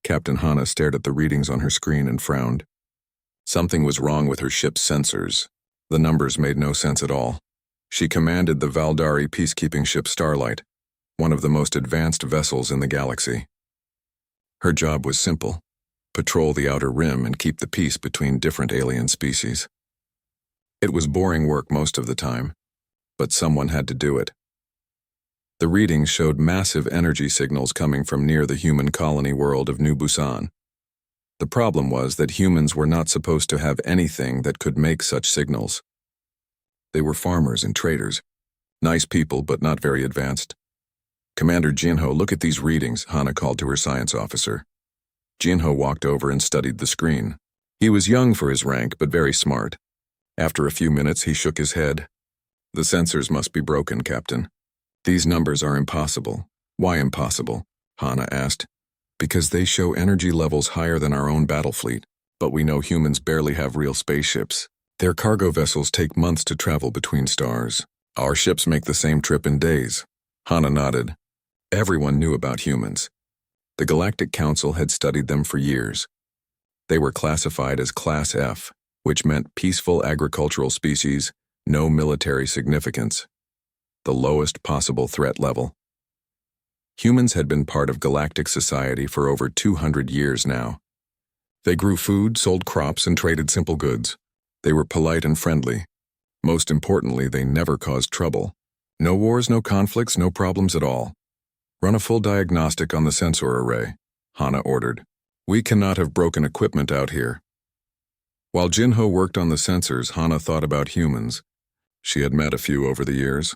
Captain Hana stared at the readings on her screen and frowned. Something was wrong with her ship's sensors. The numbers made no sense at all. She commanded the Valdari peacekeeping ship Starlight, one of the most advanced vessels in the galaxy. Her job was simple: patrol the outer rim and keep the peace between different alien species. It was boring work most of the time, but someone had to do it. The readings showed massive energy signals coming from near the human colony world of New Busan. The problem was that humans were not supposed to have anything that could make such signals. They were farmers and traders. Nice people, but not very advanced. "Commander Jinho, look at these readings," Hana called to her science officer. Jinho walked over and studied the screen. He was young for his rank, but very smart. After a few minutes, he shook his head. "The sensors must be broken, Captain. These numbers are impossible." "Why impossible?" Hana asked. "Because they show energy levels higher than our own battle fleet, but we know humans barely have real spaceships. Their cargo vessels take months to travel between stars. Our ships make the same trip in days." Hana nodded. Everyone knew about humans. The Galactic Council had studied them for years. They were classified as Class F, which meant peaceful agricultural species, no military significance. The lowest possible threat level. Humans had been part of galactic society for over 200 years now. They grew food, sold crops, and traded simple goods. They were polite and friendly. Most importantly, they never caused trouble. No wars, no conflicts, no problems at all. "Run a full diagnostic on the sensor array," Hana ordered. "We cannot have broken equipment out here." While Jinho worked on the sensors, Hana thought about humans. She had met a few over the years.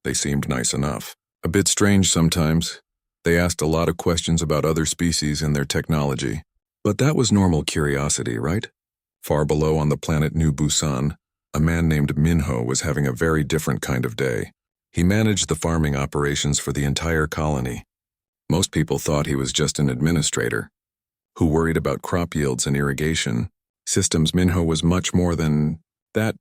They seemed nice enough. A bit strange sometimes. They asked a lot of questions about other species and their technology. But that was normal curiosity, right? Far below on the planet New Busan, a man named Minho was having a very different kind of day. He managed the farming operations for the entire colony. Most people thought he was just an administrator who worried about crop yields and irrigation systems. Minho was much more than that.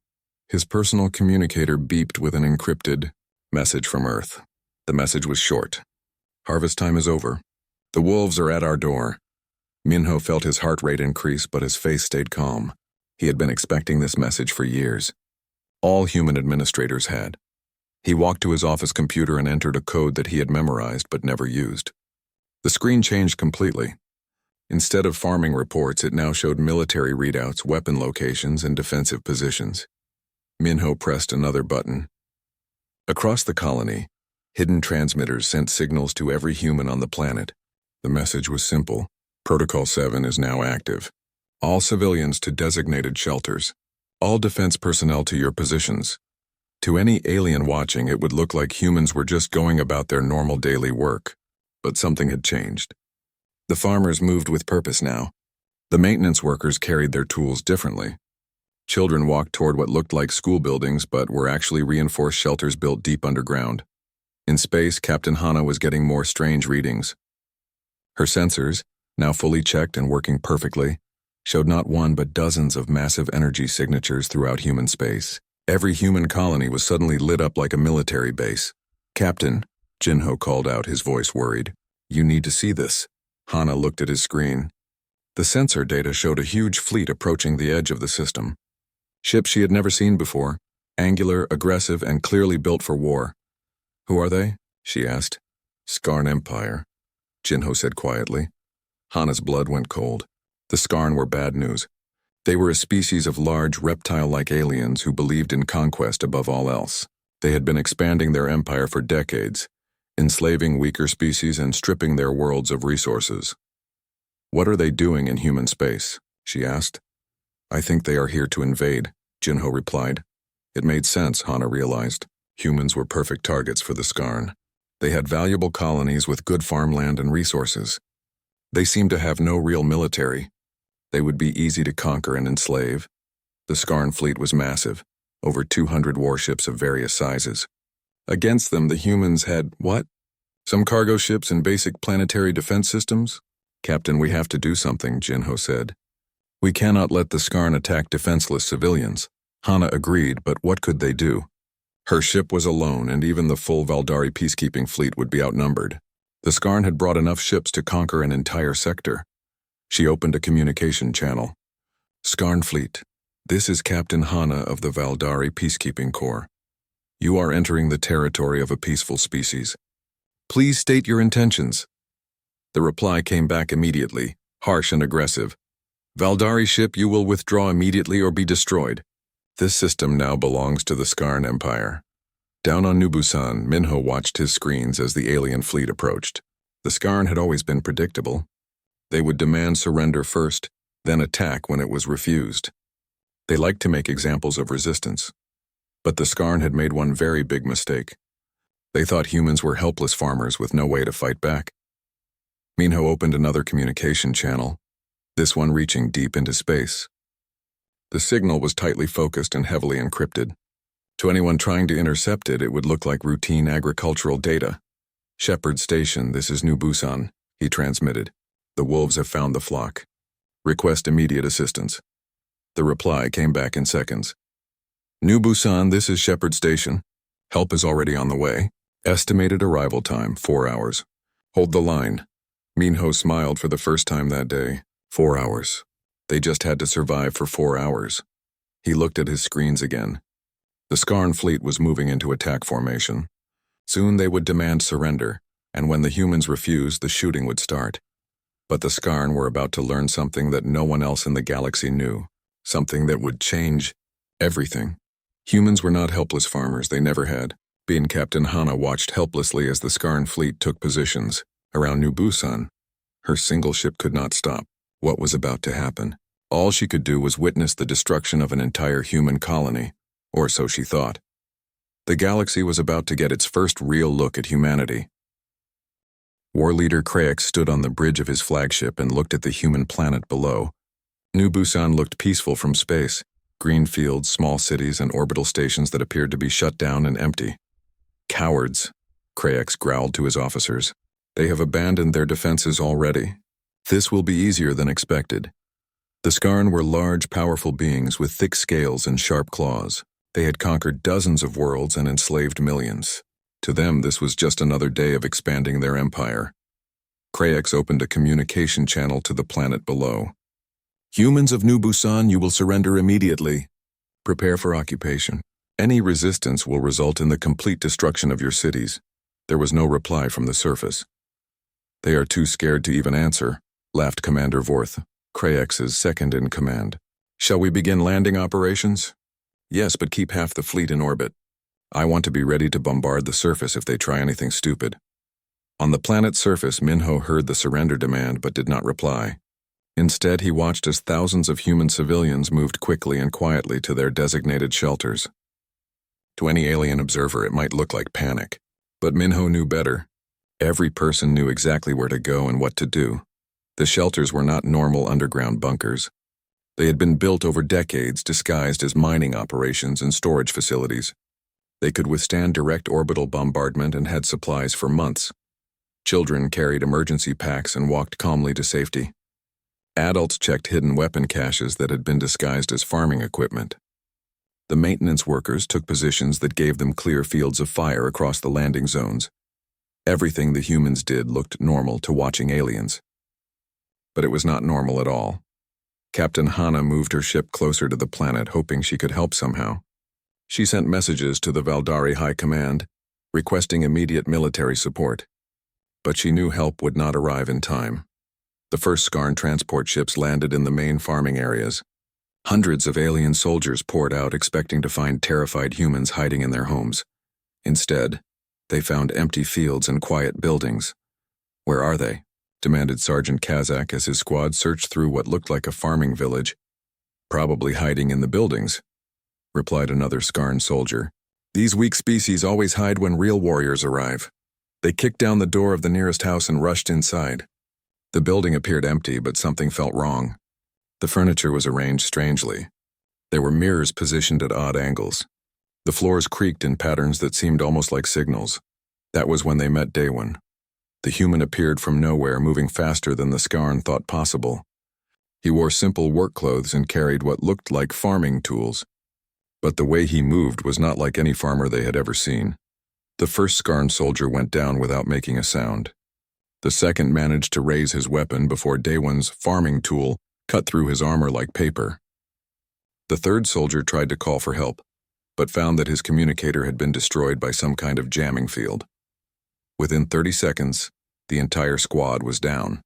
His personal communicator beeped with an encrypted message from Earth. The message was short. "Harvest time is over. The wolves are at our door." Minho felt his heart rate increase, but his face stayed calm. He had been expecting this message for years. All human administrators had. He walked to his office computer and entered a code that he had memorized but never used. The screen changed completely. Instead of farming reports, it now showed military readouts, weapon locations, and defensive positions. Minho pressed another button. Across the colony, hidden transmitters sent signals to every human on the planet. The message was simple. "Protocol 7 is now active. All civilians to designated shelters. All defense personnel to your positions." To any alien watching, it would look like humans were just going about their normal daily work. But something had changed. The farmers moved with purpose now. The maintenance workers carried their tools differently. Children walked toward what looked like school buildings but were actually reinforced shelters built deep underground. In space, Captain Hana was getting more strange readings. Her sensors, now fully checked and working perfectly, showed not one but dozens of massive energy signatures throughout human space. Every human colony was suddenly lit up like a military base. "Captain," Jinho called out, his voice worried. "You need to see this." Hana looked at his screen. The sensor data showed a huge fleet approaching the edge of the system. Ships she had never seen before, angular, aggressive, and clearly built for war. "Who are they?" she asked. "Skarn Empire," Jinho said quietly. Hana's blood went cold. The Skarn were bad news. They were a species of large, reptile-like aliens who believed in conquest above all else. They had been expanding their empire for decades, enslaving weaker species and stripping their worlds of resources. "What are they doing in human space?" she asked. "I think they are here to invade," Jinho replied. It made sense, Hana realized. Humans were perfect targets for the Skarn. They had valuable colonies with good farmland and resources. They seemed to have no real military. They would be easy to conquer and enslave. The Skarn fleet was massive, over 200 warships of various sizes. Against them, the humans had, what? Some cargo ships and basic planetary defense systems? "Captain, we have to do something," Jinho said. "We cannot let the Skarn attack defenseless civilians." Hana agreed, but what could they do? Her ship was alone, and even the full Valdari peacekeeping fleet would be outnumbered. The Skarn had brought enough ships to conquer an entire sector. She opened a communication channel. Skarn Fleet, this is Captain Hana of the Valdari Peacekeeping Corps. You are entering the territory of a peaceful species. Please state your intentions. The reply came back immediately, harsh and aggressive. Valdari ship, you will withdraw immediately or be destroyed. This system now belongs to the Skarn Empire. Down on Nubusan, Minho watched his screens as the alien fleet approached. The Skarn had always been predictable. They would demand surrender first, then attack when it was refused. They liked to make examples of resistance. But the Skarn had made one very big mistake. They thought humans were helpless farmers with no way to fight back. Minho opened another communication channel, this one reaching deep into space. The signal was tightly focused and heavily encrypted. To anyone trying to intercept it, it would look like routine agricultural data. Shepherd Station, this is New Busan, he transmitted. The wolves have found the flock. Request immediate assistance. The reply came back in seconds. New Busan, this is Shepherd Station. Help is already on the way. Estimated arrival time, 4 hours. Hold the line. Minho smiled for the first time that day. 4 hours. They just had to survive for 4 hours. He looked at his screens again. The Skarn fleet was moving into attack formation. Soon they would demand surrender, and when the humans refused, the shooting would start. But the Skarn were about to learn something that no one else in the galaxy knew, something that would change everything. Humans were not helpless farmers, they never had. Being Captain Hana watched helplessly as the Skarn fleet took positions around New Busan. Her single ship could not stop what was about to happen. All she could do was witness the destruction of an entire human colony, or so she thought. The galaxy was about to get its first real look at humanity. War leader Kraix stood on the bridge of his flagship and looked at the human planet below. New Busan looked peaceful from space. Green fields, small cities, and orbital stations that appeared to be shut down and empty. Cowards, Kraix growled to his officers. They have abandoned their defenses already. This will be easier than expected. The Skarn were large, powerful beings with thick scales and sharp claws. They had conquered dozens of worlds and enslaved millions. To them, this was just another day of expanding their empire. Kraix opened a communication channel to the planet below. Humans of New Busan, you will surrender immediately. Prepare for occupation. Any resistance will result in the complete destruction of your cities. There was no reply from the surface. They are too scared to even answer, laughed Commander Vorth, Kraix's second-in-command. Shall we begin landing operations? Yes, but keep half the fleet in orbit. I want to be ready to bombard the surface if they try anything stupid. On the planet's surface, Minho heard the surrender demand but did not reply. Instead, he watched as thousands of human civilians moved quickly and quietly to their designated shelters. To any alien observer, it might look like panic. But Minho knew better. Every person knew exactly where to go and what to do. The shelters were not normal underground bunkers. They had been built over decades, disguised as mining operations and storage facilities. They could withstand direct orbital bombardment and had supplies for months. Children carried emergency packs and walked calmly to safety. Adults checked hidden weapon caches that had been disguised as farming equipment. The maintenance workers took positions that gave them clear fields of fire across the landing zones. Everything the humans did looked normal to watching aliens. But it was not normal at all. Captain Hana moved her ship closer to the planet, hoping she could help somehow. She sent messages to the Valdari High Command, requesting immediate military support. But she knew help would not arrive in time. The first Skarn transport ships landed in the main farming areas. Hundreds of alien soldiers poured out, expecting to find terrified humans hiding in their homes. Instead, they found empty fields and quiet buildings. Where are they? Demanded Sergeant Kazak as his squad searched through what looked like a farming village. Probably hiding in the buildings, replied another Skarn soldier. These weak species always hide when real warriors arrive. They kicked down the door of the nearest house and rushed inside. The building appeared empty, but something felt wrong. The furniture was arranged strangely. There were mirrors positioned at odd angles. The floors creaked in patterns that seemed almost like signals. That was when they met Daewon. The human appeared from nowhere, moving faster than the Skarn thought possible. He wore simple work clothes and carried what looked like farming tools. But the way he moved was not like any farmer they had ever seen. The first Skarn soldier went down without making a sound. The second managed to raise his weapon before Daewon's farming tool cut through his armor like paper. The third soldier tried to call for help, but found that his communicator had been destroyed by some kind of jamming field. Within 30 seconds, the entire squad was down.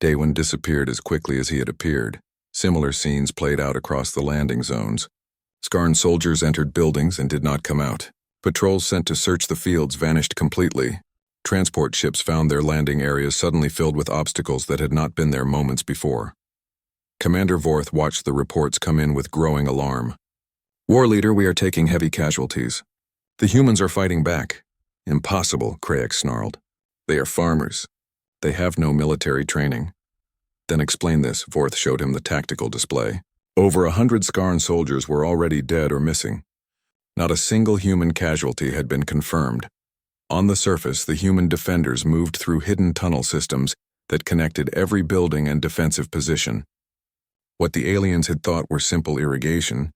Daewon disappeared as quickly as he had appeared. Similar scenes played out across the landing zones. Skarn soldiers entered buildings and did not come out. Patrols sent to search the fields vanished completely. Transport ships found their landing areas suddenly filled with obstacles that had not been there moments before. Commander Vorth watched the reports come in with growing alarm. "War leader, we are taking heavy casualties. The humans are fighting back." "Impossible," Kraek snarled. "They are farmers. They have no military training." "Then explain this." Vorth showed him the tactical display. Over 100 Skarn soldiers were already dead or missing. Not a single human casualty had been confirmed. On the surface, the human defenders moved through hidden tunnel systems that connected every building and defensive position. What the aliens had thought were simple irrigation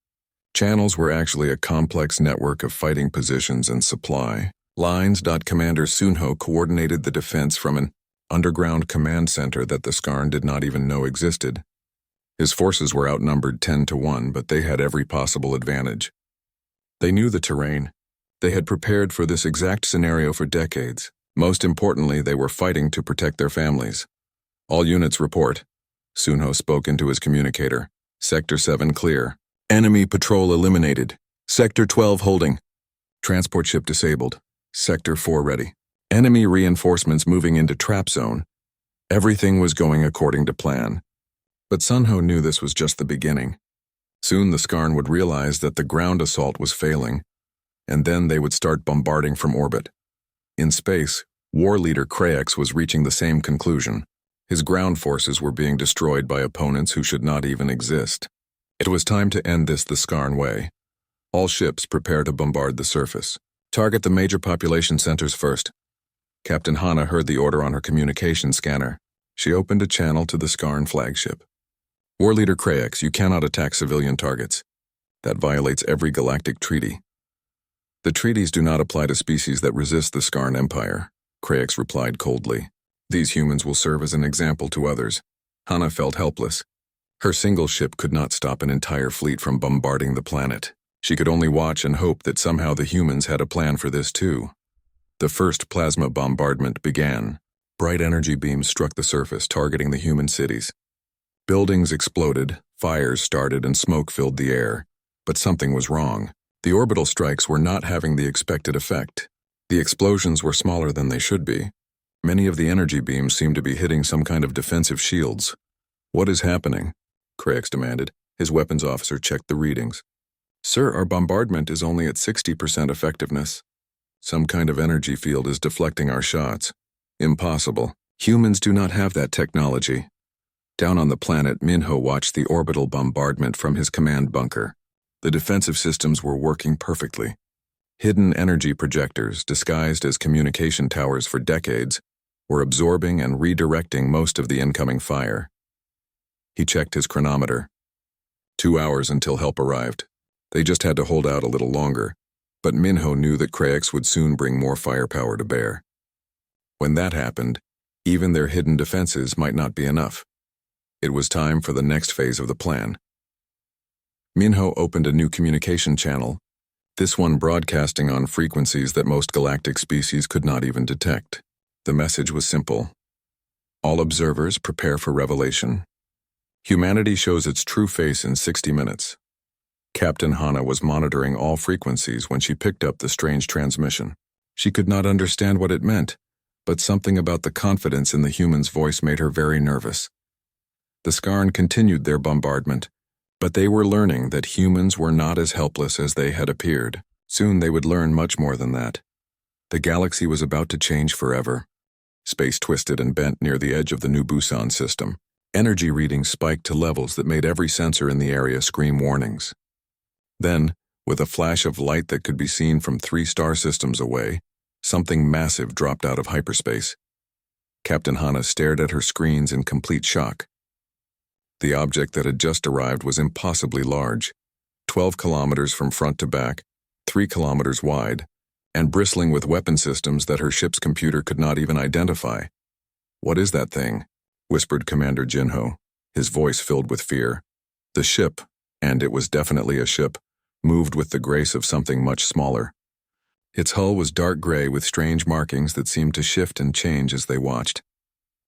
channels were actually a complex network of fighting positions and supply lines. Commander Sunho coordinated the defense from an underground command center that the Skarn did not even know existed. His forces were outnumbered 10-1, but they had every possible advantage. They knew the terrain. They had prepared for this exact scenario for decades. Most importantly, they were fighting to protect their families. "All units report." Sunho spoke into his communicator. "Sector 7 clear. Enemy patrol eliminated. Sector 12 holding. Transport ship disabled. Sector 4 ready. Enemy reinforcements moving into trap zone." Everything was going according to plan. But Sunho knew this was just the beginning. Soon the Skarn would realize that the ground assault was failing, and then they would start bombarding from orbit. In space, war leader Kraex was reaching the same conclusion. His ground forces were being destroyed by opponents who should not even exist. It was time to end this the Skarn way. All ships prepare to bombard the surface. Target the major population centers first. Captain Hana heard the order on her communication scanner. She opened a channel to the Skarn flagship. "War leader Kraex, you cannot attack civilian targets. That violates every galactic treaty." "The treaties do not apply to species that resist the Skarn Empire," Kraex replied coldly. "These humans will serve as an example to others." Hana felt helpless. Her single ship could not stop an entire fleet from bombarding the planet. She could only watch and hope that somehow the humans had a plan for this too. The first plasma bombardment began. Bright energy beams struck the surface, targeting the human cities. Buildings exploded, fires started, and smoke filled the air. But something was wrong. The orbital strikes were not having the expected effect. The explosions were smaller than they should be. Many of the energy beams seemed to be hitting some kind of defensive shields. "What is happening?" Kraex demanded. His weapons officer checked the readings. "Sir, our bombardment is only at 60% effectiveness. Some kind of energy field is deflecting our shots." "Impossible. Humans do not have that technology." Down on the planet, Minho watched the orbital bombardment from his command bunker. The defensive systems were working perfectly. Hidden energy projectors, disguised as communication towers for decades, were absorbing and redirecting most of the incoming fire. He checked his chronometer. 2 hours until help arrived. They just had to hold out a little longer, but Minho knew that Kraex would soon bring more firepower to bear. When that happened, even their hidden defenses might not be enough. It was time for the next phase of the plan. Minho opened a new communication channel, this one broadcasting on frequencies that most galactic species could not even detect. The message was simple. "All observers prepare for revelation. Humanity shows its true face in 60 minutes. Captain Hana was monitoring all frequencies when she picked up the strange transmission. She could not understand what it meant, but something about the confidence in the human's voice made her very nervous. The Skarn continued their bombardment, but they were learning that humans were not as helpless as they had appeared. Soon they would learn much more than that. The galaxy was about to change forever. Space twisted and bent near the edge of the new Busan system. Energy readings spiked to levels that made every sensor in the area scream warnings. Then, with a flash of light that could be seen from 3 star systems away, something massive dropped out of hyperspace. Captain Hana stared at her screens in complete shock. The object that had just arrived was impossibly large, 12 kilometers from front to back, 3 kilometers wide, and bristling with weapon systems that her ship's computer could not even identify. "What is that thing?" whispered Commander Jinho, his voice filled with fear. The ship, and it was definitely a ship, moved with the grace of something much smaller. Its hull was dark gray with strange markings that seemed to shift and change as they watched.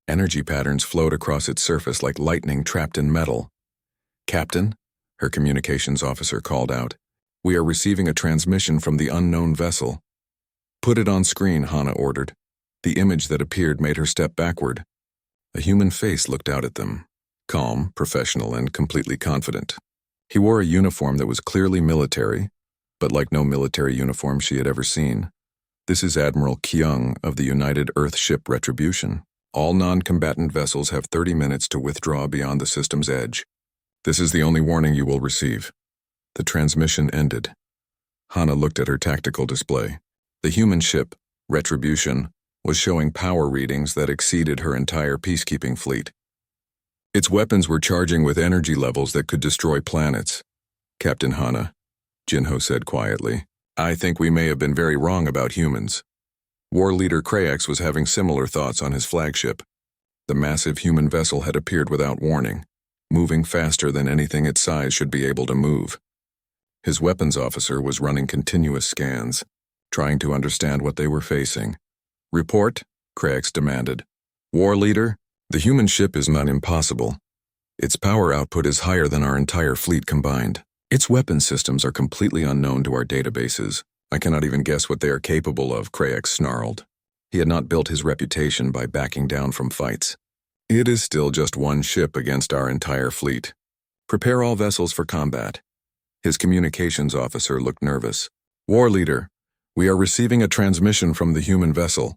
Energy patterns flowed across its surface like lightning trapped in metal. "Captain," her communications officer called out, "we are receiving a transmission from the unknown vessel." "Put it on screen," Hana ordered. The image that appeared made her step backward. A human face looked out at them, calm, professional, and completely confident. He wore a uniform that was clearly military, but like no military uniform she had ever seen. "This is Admiral Kyung of the United Earth Ship Retribution. All non-combatant vessels have 30 minutes to withdraw beyond the system's edge. This is the only warning you will receive." The transmission ended. Hana looked at her tactical display. The human ship, Retribution, was showing power readings that exceeded her entire peacekeeping fleet. Its weapons were charging with energy levels that could destroy planets. "Captain Hana," Jinho said quietly, "I think we may have been very wrong about humans." War leader Kraex was having similar thoughts on his flagship. The massive human vessel had appeared without warning, moving faster than anything its size should be able to move. His weapons officer was running continuous scans, trying to understand what they were facing. "Report," Kraex demanded. "War leader, the human ship is not impossible. Its power output is higher than our entire fleet combined. Its weapon systems are completely unknown to our databases. I cannot even guess what they are capable of," Kraex snarled. He had not built his reputation by backing down from fights. "It is still just one ship against our entire fleet. Prepare all vessels for combat." His communications officer looked nervous. "War leader, we are receiving a transmission from the human vessel.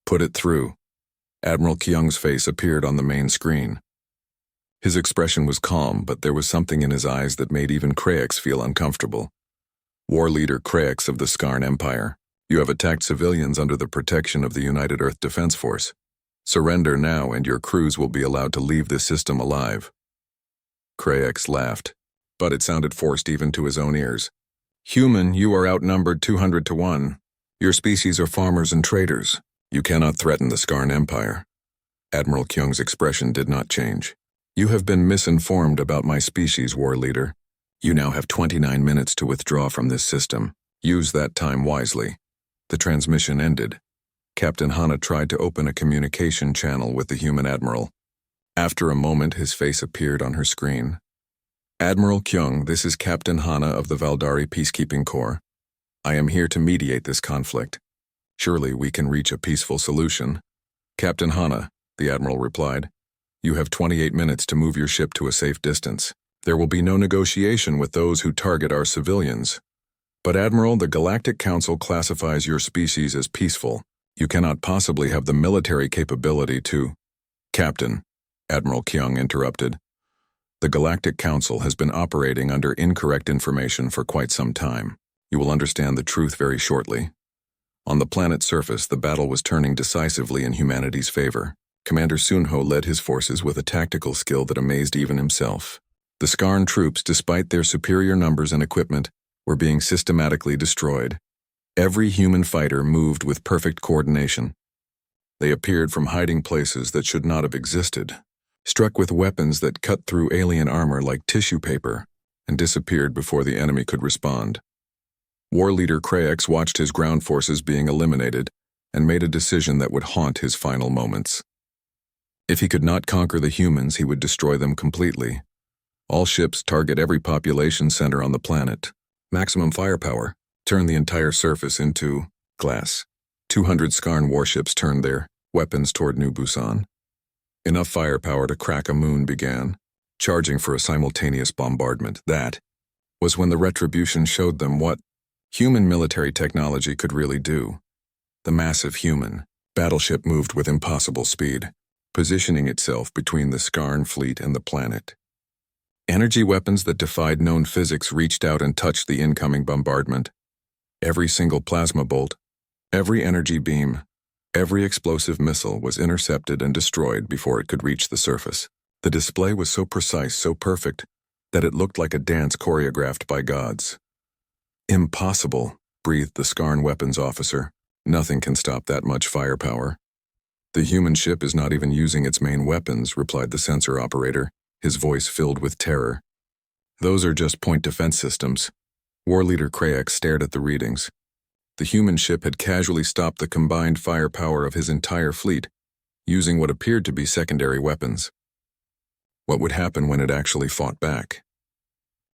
Put it through." Admiral Kyung's face appeared on the main screen. His expression was calm, but there was something in his eyes that made even Kraex feel uncomfortable. "War leader Kraex of the Skarn Empire, you have attacked civilians under the protection of the United Earth Defense Force. Surrender now and your crews will be allowed to leave this system alive." Kraex laughed, but it sounded forced even to his own ears. "Human, you are outnumbered 200 to 1. Your species are farmers and traders. You cannot threaten the Skarn Empire." Admiral Kyung's expression did not change. "You have been misinformed about my species, war leader. You now have 29 minutes to withdraw from this system. Use that time wisely." The transmission ended. Captain Hana tried to open a communication channel with the human admiral. After a moment, his face appeared on her screen. "Admiral Kyung, this is Captain Hana of the Valdari Peacekeeping Corps. I am here to mediate this conflict. Surely we can reach a peaceful solution." "Captain Hana," the admiral replied, "you have 28 minutes to move your ship to a safe distance. There will be no negotiation with those who target our civilians. But Admiral, the Galactic Council classifies your species as peaceful. You cannot possibly have the military capability to—" "Captain," Admiral Kyung interrupted, "the Galactic Council has been operating under incorrect information for quite some time. You will understand the truth very shortly. On the planet's surface, the battle was turning decisively in humanity's favor. Commander Sunho led his forces with a tactical skill that amazed even himself. The Skarn troops, despite their superior numbers and equipment, were being systematically destroyed. Every human fighter moved with perfect coordination. They appeared from hiding places that should not have existed, struck with weapons that cut through alien armor like tissue paper, and disappeared before the enemy could respond. War leader Kraex watched his ground forces being eliminated and made a decision that would haunt his final moments. If he could not conquer the humans, he would destroy them completely. All ships target every population center on the planet. Maximum firepower. Turn the entire surface into glass. 200 Skarn warships turned their weapons toward New Busan. Enough firepower to crack a moon began, charging for a simultaneous bombardment. That was when the Retribution showed them what human military technology could really do. The massive human battleship moved with impossible speed, positioning itself between the Skarn fleet and the planet. Energy weapons that defied known physics reached out and touched the incoming bombardment. Every single plasma bolt, every energy beam, every explosive missile was intercepted and destroyed before it could reach the surface. The display was so precise, so perfect, that it looked like a dance choreographed by gods. "Impossible," breathed the Skarn weapons officer. "Nothing can stop that much firepower." The human ship is not even using its main weapons, replied the sensor operator, his voice filled with terror. Those are just point defense systems. War leader Krayak stared at the readings. The human ship had casually stopped the combined firepower of his entire fleet, using what appeared to be secondary weapons. What would happen when it actually fought back?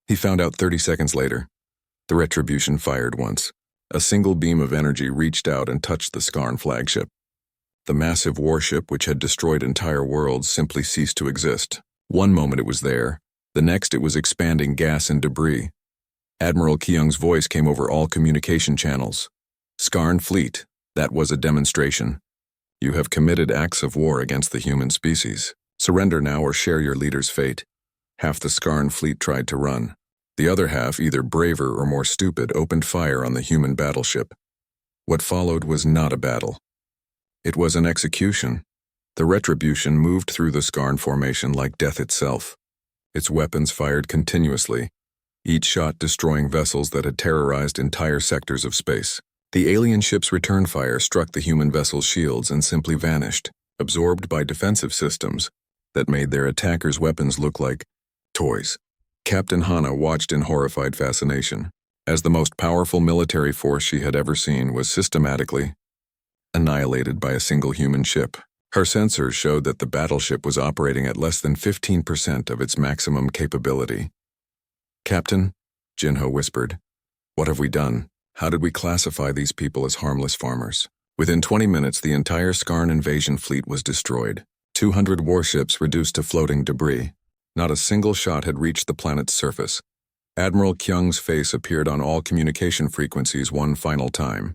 He found out 30 seconds later. The Retribution fired once. A single beam of energy reached out and touched the Skarn flagship. The massive warship, which had destroyed entire worlds, simply ceased to exist. One moment it was there, the next it was expanding gas and debris. Admiral Kyung's voice came over all communication channels. Skarn fleet, that was a demonstration. You have committed acts of war against the human species. Surrender now or share your leader's fate. Half the Skarn fleet tried to run. The other half, either braver or more stupid, opened fire on the human battleship. What followed was not a battle. It was an execution. The Retribution moved through the Skarn formation like death itself. Its weapons fired continuously, each shot destroying vessels that had terrorized entire sectors of space. The alien ship's return fire struck the human vessel's shields and simply vanished, absorbed by defensive systems that made their attackers' weapons look like toys. Captain Hana watched in horrified fascination, as the most powerful military force she had ever seen was systematically annihilated by a single human ship. Her sensors showed that the battleship was operating at less than 15% of its maximum capability. Captain, Jinho whispered, what have we done? How did we classify these people as harmless farmers? Within 20 minutes, the entire Skarn invasion fleet was destroyed. 200 warships reduced to floating debris. Not a single shot had reached the planet's surface. Admiral Kyung's face appeared on all communication frequencies one final time.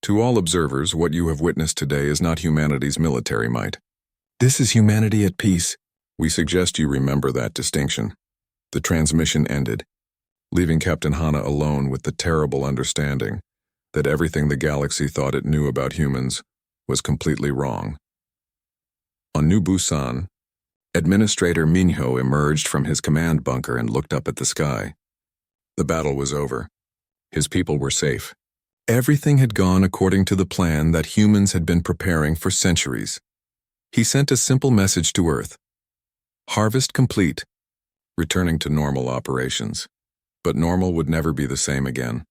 To all observers, what you have witnessed today is not humanity's military might. This is humanity at peace. We suggest you remember that distinction. The transmission ended, leaving Captain Hana alone with the terrible understanding that everything the galaxy thought it knew about humans was completely wrong. On New Busan, Administrator Minho emerged from his command bunker and looked up at the sky. The battle was over. His people were safe. Everything had gone according to the plan that humans had been preparing for centuries. He sent a simple message to Earth. Harvest complete, returning to normal operations. But normal would never be the same again.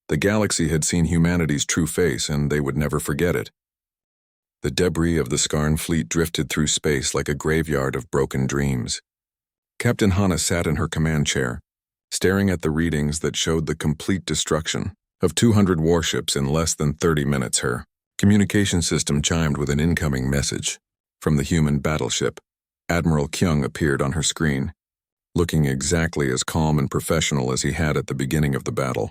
The galaxy had seen humanity's true face, and they would never forget it. The debris of the Skarn fleet drifted through space like a graveyard of broken dreams. Captain Hana sat in her command chair, staring at the readings that showed the complete destruction of 200 warships in less than 30 minutes. Her communication system chimed with an incoming message. From the human battleship, Admiral Kyung appeared on her screen, looking exactly as calm and professional as he had at the beginning of the battle.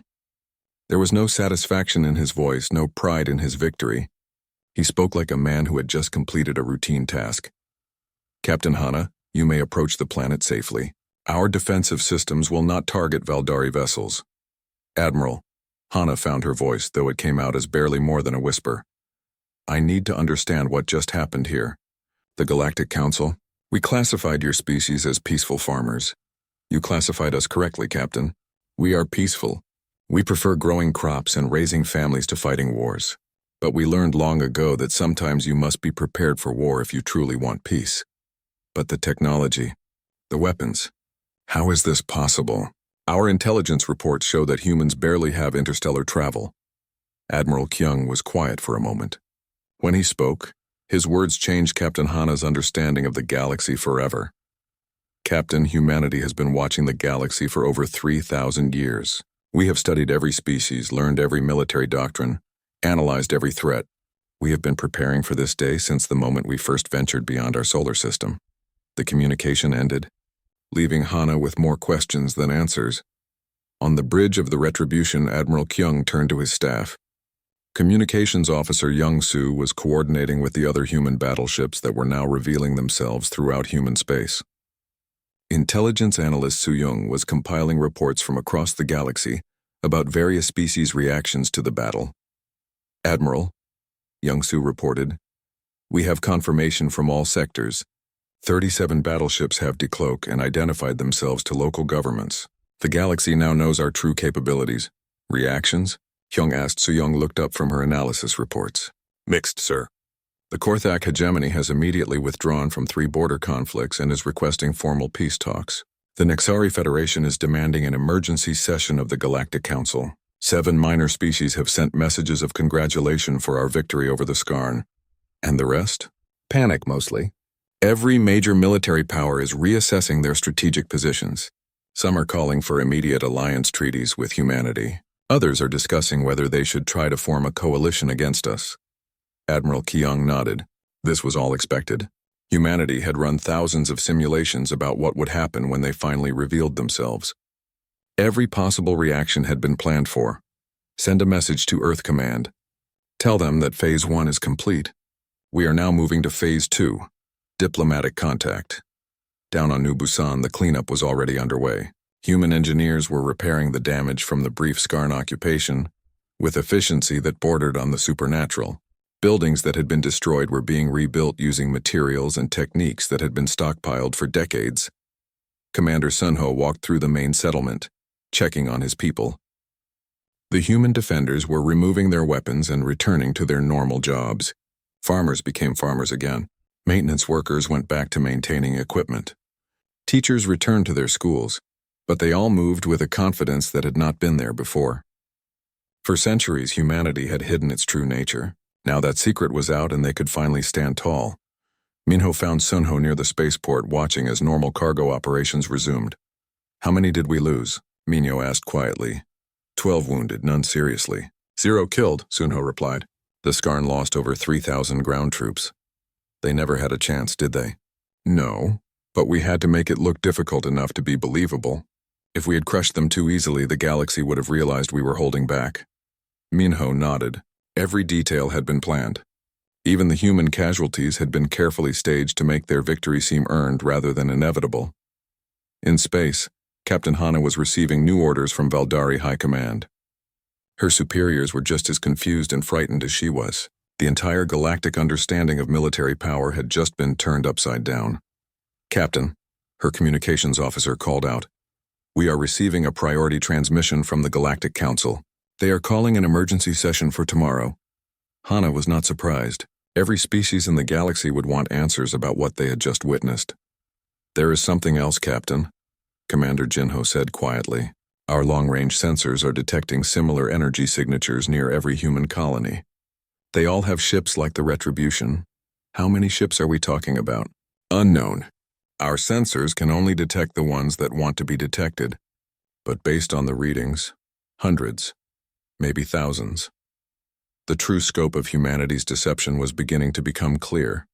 There was no satisfaction in his voice, no pride in his victory. He spoke like a man who had just completed a routine task. Captain Hana, you may approach the planet safely. Our defensive systems will not target Valdari vessels. Admiral, Hana found her voice, though it came out as barely more than a whisper. I need to understand what just happened here. The Galactic Council, we classified your species as peaceful farmers. You classified us correctly, Captain. We are peaceful. We prefer growing crops and raising families to fighting wars. But we learned long ago that sometimes you must be prepared for war if you truly want peace. But the technology, the weapons, how is this possible? Our intelligence reports show that humans barely have interstellar travel. Admiral Kyung was quiet for a moment. When he spoke, his words changed Captain Hana's understanding of the galaxy forever. Captain, humanity has been watching the galaxy for over 3,000 years. We have studied every species, learned every military doctrine, analyzed every threat. We have been preparing for this day since the moment we first ventured beyond our solar system. The communication ended, leaving Hana with more questions than answers. On the bridge of the Retribution, Admiral Kyung turned to his staff. Communications Officer Young-soo was coordinating with the other human battleships that were now revealing themselves throughout human space. Intelligence Analyst Soo-young was compiling reports from across the galaxy about various species' reactions to the battle. Admiral, Young-soo reported, we have confirmation from all sectors. 37 battleships have decloaked and identified themselves to local governments. The galaxy now knows our true capabilities. Reactions? Hyung asked. Soo-young looked up from her analysis reports. Mixed, sir. The Korthak hegemony has immediately withdrawn from 3 border conflicts and is requesting formal peace talks. The Nexari Federation is demanding an emergency session of the Galactic Council. 7 minor species have sent messages of congratulation for our victory over the Skarn. And the rest? Panic, mostly. Every major military power is reassessing their strategic positions. Some are calling for immediate alliance treaties with humanity. Others are discussing whether they should try to form a coalition against us. Admiral Kyung nodded. This was all expected. Humanity had run thousands of simulations about what would happen when they finally revealed themselves. Every possible reaction had been planned for. Send a message to Earth Command. Tell them that Phase 1 is complete. We are now moving to Phase 2, diplomatic contact. Down on New Busan, the cleanup was already underway. Human engineers were repairing the damage from the brief Skarn occupation, with efficiency that bordered on the supernatural. Buildings that had been destroyed were being rebuilt using materials and techniques that had been stockpiled for decades. Commander Sunho walked through the main settlement, checking on his people. The human defenders were removing their weapons and returning to their normal jobs. Farmers became farmers again. Maintenance workers went back to maintaining equipment. Teachers returned to their schools, but they all moved with a confidence that had not been there before. For centuries, humanity had hidden its true nature. Now that secret was out and they could finally stand tall. Minho found Sunho near the spaceport watching as normal cargo operations resumed. How many did we lose? Minho asked quietly. 12 wounded, none seriously. 0 killed, Sunho replied. The Skarn lost over 3,000 ground troops. They never had a chance, did they? No, but we had to make it look difficult enough to be believable. If we had crushed them too easily, the galaxy would have realized we were holding back. Minho nodded. Every detail had been planned. Even the human casualties had been carefully staged to make their victory seem earned rather than inevitable. In space, Captain Hana was receiving new orders from Valdari High Command. Her superiors were just as confused and frightened as she was. The entire galactic understanding of military power had just been turned upside down. Captain, her communications officer called out, "We are receiving a priority transmission from the Galactic Council. They are calling an emergency session for tomorrow." Hana was not surprised. Every species in the galaxy would want answers about what they had just witnessed. "There is something else, Captain," Commander Jinho said quietly. "Our long-range sensors are detecting similar energy signatures near every human colony. They all have ships like the Retribution. How many ships are we talking about?" "Unknown. Our sensors can only detect the ones that want to be detected. But based on the readings, hundreds, maybe thousands." The true scope of humanity's deception was beginning to become clear.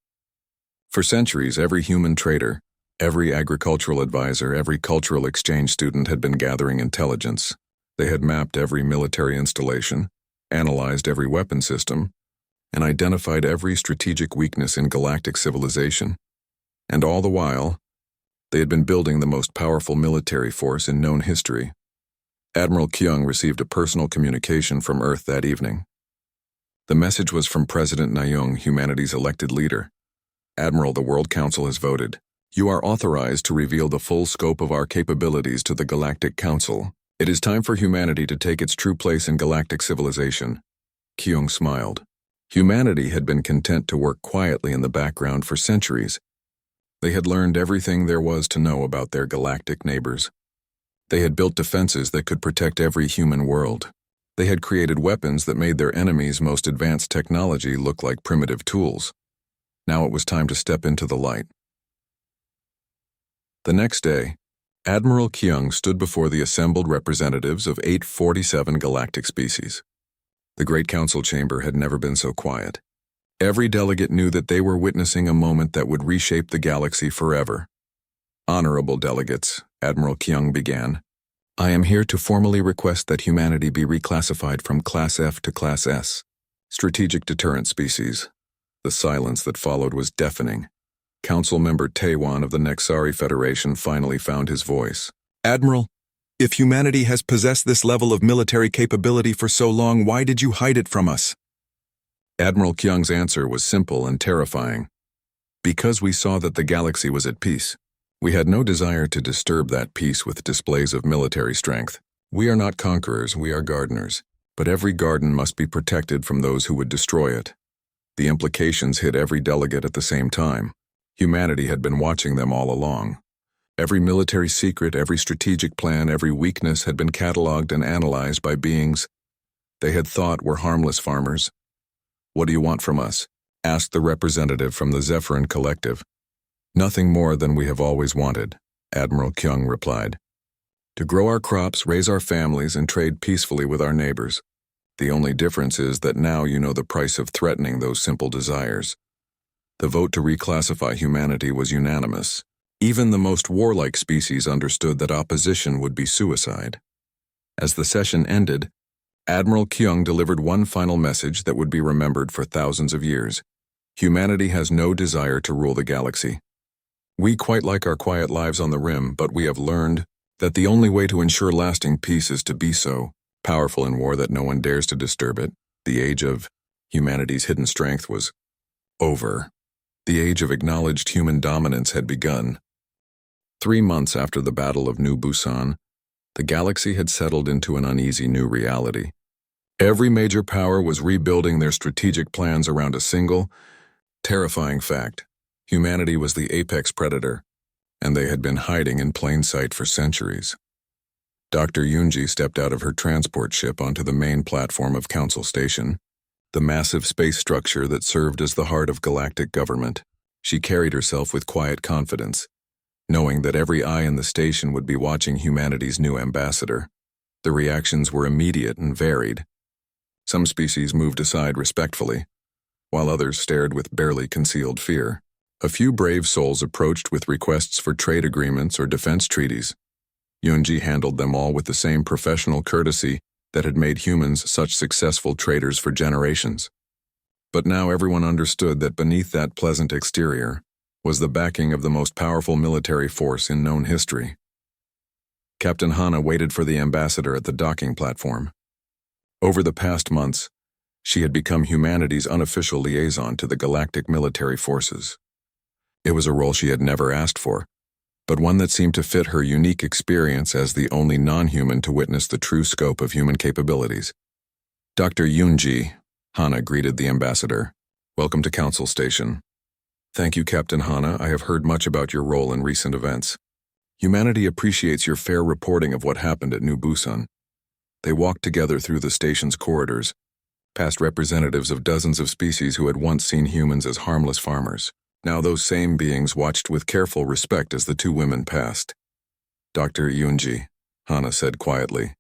For centuries, every human trader, every agricultural advisor, every cultural exchange student had been gathering intelligence. They had mapped every military installation, analyzed every weapon system, and identified every strategic weakness in galactic civilization. And all the while, they had been building the most powerful military force in known history. Admiral Kyung received a personal communication from Earth that evening. The message was from President Nayoung, humanity's elected leader. "Admiral, the World Council has voted. You are authorized to reveal the full scope of our capabilities to the Galactic Council. It is time for humanity to take its true place in galactic civilization." Kyung smiled. Humanity had been content to work quietly in the background for centuries. They had learned everything there was to know about their galactic neighbors. They had built defenses that could protect every human world. They had created weapons that made their enemies' most advanced technology look like primitive tools. Now it was time to step into the light. The next day, Admiral Kyung stood before the assembled representatives of 847 galactic species. The Great Council chamber had never been so quiet. Every delegate knew that they were witnessing a moment that would reshape the galaxy forever. "Honorable delegates," Admiral Kyung began, "I am here to formally request that humanity be reclassified from Class F to Class S, strategic deterrent species." The silence that followed was deafening. Council member Taewon of the Nexari Federation finally found his voice. "Admiral, if humanity has possessed this level of military capability for so long, why did you hide it from us?" Admiral Kyung's answer was simple and terrifying. "Because we saw that the galaxy was at peace. We had no desire to disturb that peace with displays of military strength. We are not conquerors, we are gardeners, but every garden must be protected from those who would destroy it. The implications hit every delegate at the same time. Humanity had been watching them all along. Every military secret, every strategic plan, every weakness had been cataloged and analyzed by beings they had thought were harmless farmers. "What do you want from us?" asked the representative from the Zephyrin Collective. "Nothing more than we have always wanted," Admiral Kyung replied. "To grow our crops, raise our families, and trade peacefully with our neighbors. The only difference is that now you know the price of threatening those simple desires." The vote to reclassify humanity was unanimous. Even the most warlike species understood that opposition would be suicide. As the session ended, Admiral Kyung delivered one final message that would be remembered for thousands of years. Humanity has no desire to rule the galaxy. We quite like our quiet lives on the rim, but we have learned that the only way to ensure lasting peace is to be so powerful in war that no one dares to disturb it. The age of humanity's hidden strength was over. The age of acknowledged human dominance had begun. 3 months after the Battle of New Busan, the galaxy had settled into an uneasy new reality. Every major power was rebuilding their strategic plans around a single, terrifying fact. Humanity was the apex predator, and they had been hiding in plain sight for centuries. Dr. Yoonji stepped out of her transport ship onto the main platform of Council Station, the massive space structure that served as the heart of galactic government. She carried herself with quiet confidence, knowing that every eye in the station would be watching humanity's new ambassador. The reactions were immediate and varied. Some species moved aside respectfully, while others stared with barely concealed fear. A few brave souls approached with requests for trade agreements or defense treaties. Yoonji handled them all with the same professional courtesy that had made humans such successful traders for generations. But now everyone understood that beneath that pleasant exterior was the backing of the most powerful military force in known history. Captain Hana waited for the ambassador at the docking platform. Over the past months, she had become humanity's unofficial liaison to the galactic military forces. It was a role she had never asked for, but one that seemed to fit her unique experience as the only non-human to witness the true scope of human capabilities. "Dr. Yoonji," Hana greeted the ambassador. "Welcome to Council Station." "Thank you, Captain Hana. I have heard much about your role in recent events. Humanity appreciates your fair reporting of what happened at New Busan." They walked together through the station's corridors, past representatives of dozens of species who had once seen humans as harmless farmers. Now those same beings watched with careful respect as the two women passed. "Dr. Yoonji," Hana said quietly,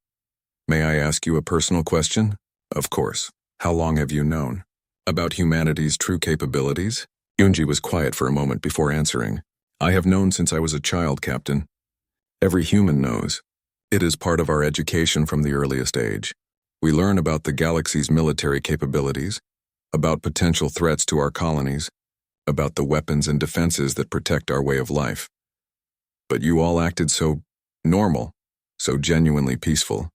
"may I ask you a personal question?" "Of course. How long have you known about humanity's true capabilities?" Yoonji was quiet for a moment before answering. "I have known since I was a child, Captain. Every human knows. It is part of our education from the earliest age. We learn about the galaxy's military capabilities, about potential threats to our colonies, about the weapons and defenses that protect our way of life. But you all acted so normal, so genuinely peaceful."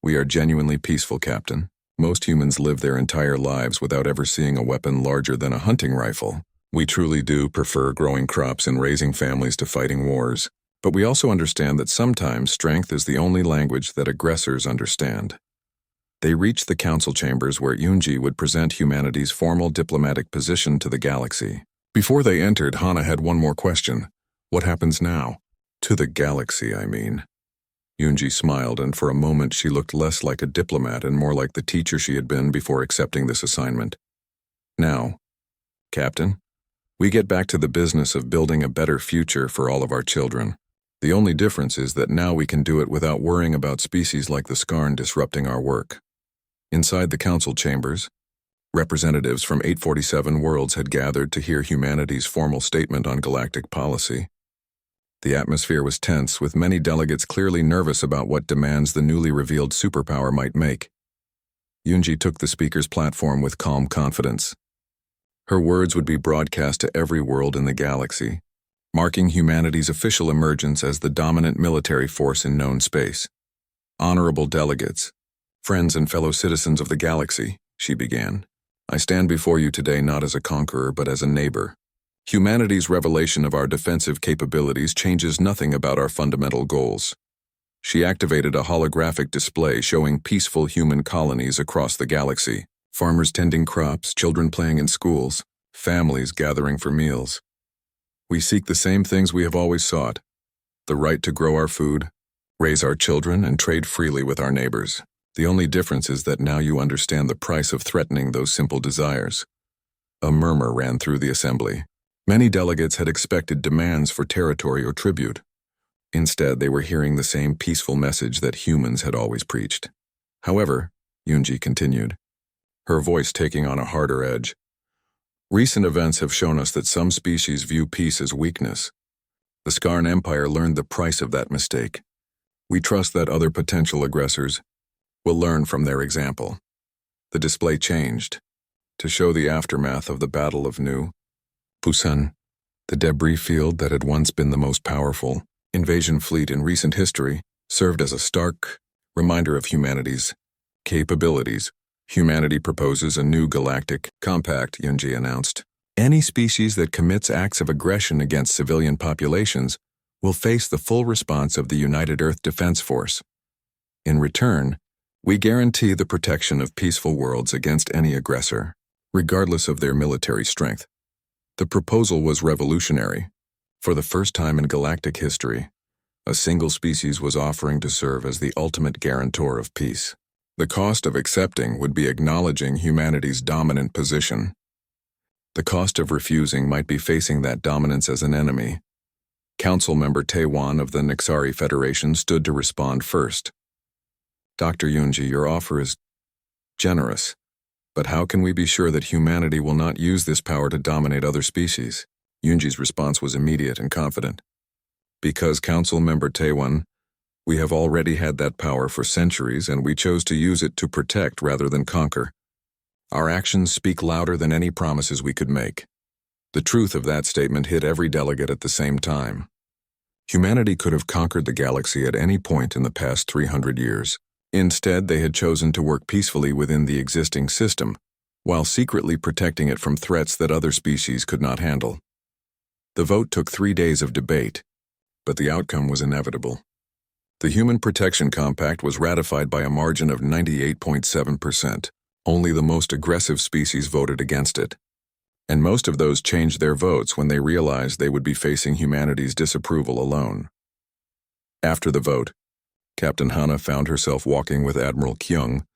"We are genuinely peaceful, Captain. Most humans live their entire lives without ever seeing a weapon larger than a hunting rifle. We truly do prefer growing crops and raising families to fighting wars. But we also understand that sometimes strength is the only language that aggressors understand." They reached the council chambers where Yoonji would present humanity's formal diplomatic position to the galaxy. Before they entered, Hana had one more question. "What happens now?" "To the galaxy, I mean." Yoonji smiled, and for a moment she looked less like a diplomat and more like the teacher she had been before accepting this assignment. "Now, Captain, we get back to the business of building a better future for all of our children. The only difference is that now we can do it without worrying about species like the Skarn disrupting our work." Inside the council chambers, representatives from 847 worlds had gathered to hear humanity's formal statement on galactic policy. The atmosphere was tense, with many delegates clearly nervous about what demands the newly revealed superpower might make. Yoonji took the speaker's platform with calm confidence. Her words would be broadcast to every world in the galaxy, marking humanity's official emergence as the dominant military force in known space. "Honorable delegates, friends and fellow citizens of the galaxy," she began, "I stand before you today not as a conqueror but as a neighbor. Humanity's revelation of our defensive capabilities changes nothing about our fundamental goals." She activated a holographic display showing peaceful human colonies across the galaxy. Farmers tending crops, children playing in schools, families gathering for meals. We seek the same things we have always sought: the right to grow our food, raise our children, and trade freely with our neighbors. The only difference is that now you understand the price of threatening those simple desires. A murmur ran through the assembly. Many delegates had expected demands for territory or tribute. Instead, they were hearing the same peaceful message that humans had always preached. However, Yunji continued, her voice taking on a harder edge, recent events have shown us that some species view peace as weakness. The Skarn Empire learned the price of that mistake. We trust that other potential aggressors will learn from their example. The display changed to show the aftermath of the Battle of New Busan, the debris field that had once been the most powerful invasion fleet in recent history, served as a stark reminder of humanity's capabilities. Humanity proposes a new galactic compact, Yunji announced. Any species that commits acts of aggression against civilian populations will face the full response of the United Earth Defense Force. In return, we guarantee the protection of peaceful worlds against any aggressor, regardless of their military strength. The proposal was revolutionary. For the first time in galactic history, a single species was offering to serve as the ultimate guarantor of peace. The cost of accepting would be acknowledging humanity's dominant position. The cost of refusing might be facing that dominance as an enemy. Council member Taewan of the Nixari Federation stood to respond first. Dr. Yunji, your offer is generous, but how can we be sure that humanity will not use this power to dominate other species? Yunji's response was immediate and confident. Because, Council member Taewan, we have already had that power for centuries, and we chose to use it to protect rather than conquer. Our actions speak louder than any promises we could make. The truth of that statement hit every delegate at the same time. Humanity could have conquered the galaxy at any point in the past 300 years. Instead, they had chosen to work peacefully within the existing system, while secretly protecting it from threats that other species could not handle. The vote took 3 days of debate, but the outcome was inevitable. The Human Protection Compact was ratified by a margin of 98.7%. Only the most aggressive species voted against it. And most of those changed their votes when they realized they would be facing humanity's disapproval alone. After the vote, Captain Hana found herself walking with Admiral Kyung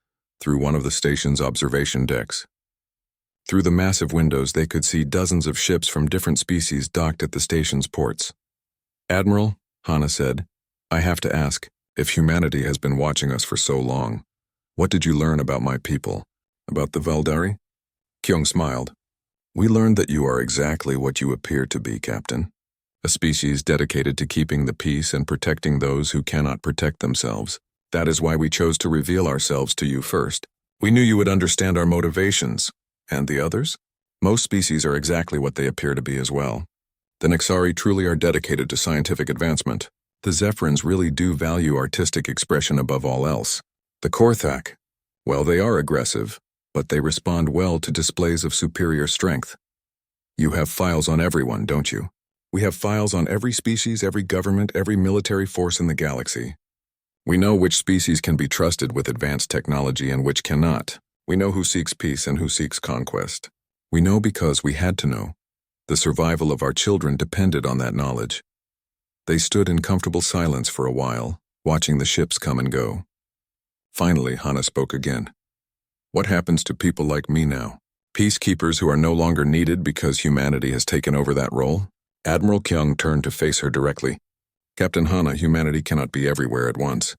through one of the station's observation decks. Through the massive windows, they could see dozens of ships from different species docked at the station's ports. Admiral, Hana said, I have to ask, if humanity has been watching us for so long, what did you learn about my people? About the Valdari? Kyung smiled. We learned that you are exactly what you appear to be, Captain. A species dedicated to keeping the peace and protecting those who cannot protect themselves. That is why we chose to reveal ourselves to you first. We knew you would understand our motivations. And the others? Most species are exactly what they appear to be as well. The Nixari truly are dedicated to scientific advancement. The Zephyrins really do value artistic expression above all else. The Korthak, well, they are aggressive, but they respond well to displays of superior strength. You have files on everyone, don't you? We have files on every species, every government, every military force in the galaxy. We know which species can be trusted with advanced technology and which cannot. We know who seeks peace and who seeks conquest. We know because we had to know. The survival of our children depended on that knowledge. They stood in comfortable silence for a while, watching the ships come and go. Finally, Hana spoke again. What happens to people like me now? Peacekeepers who are no longer needed because humanity has taken over that role? Admiral Kyung turned to face her directly. Captain Hana, humanity cannot be everywhere at once.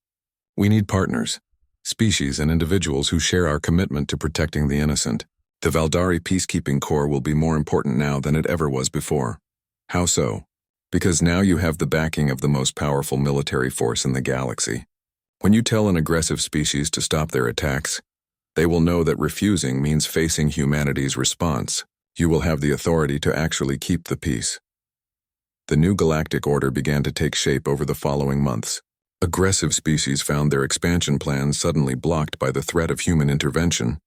We need partners, species and individuals who share our commitment to protecting the innocent. The Valdari Peacekeeping Corps will be more important now than it ever was before. How so? Because now you have the backing of the most powerful military force in the galaxy. When you tell an aggressive species to stop their attacks, they will know that refusing means facing humanity's response. You will have the authority to actually keep the peace. The new galactic order began to take shape over the following months. Aggressive species found their expansion plans suddenly blocked by the threat of human intervention.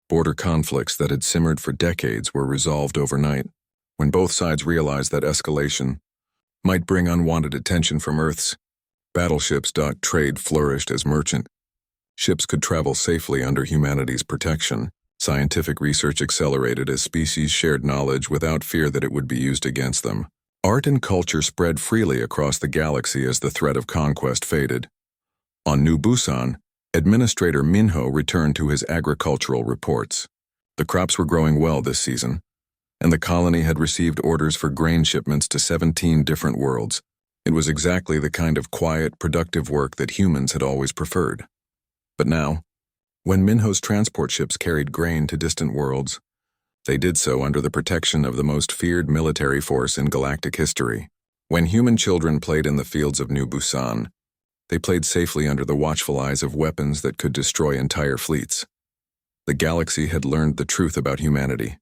Border conflicts that had simmered for decades were resolved overnight, when both sides realized that escalation might bring unwanted attention from Earth's battleships. Trade flourished as merchant ships could travel safely under humanity's protection. Scientific research accelerated as species shared knowledge without fear that it would be used against them. Art and culture spread freely across the galaxy as the threat of conquest faded. On New Busan, Administrator Minho returned to his agricultural reports. The crops were growing well this season, and the colony had received orders for grain shipments to 17 different worlds. It was exactly the kind of quiet, productive work that humans had always preferred. But now, when Minho's transport ships carried grain to distant worlds, they did so under the protection of the most feared military force in galactic history. When human children played in the fields of New Busan, they played safely under the watchful eyes of weapons that could destroy entire fleets. The galaxy had learned the truth about humanity.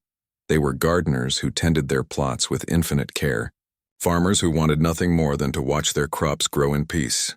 They were gardeners who tended their plots with infinite care, farmers who wanted nothing more than to watch their crops grow in peace.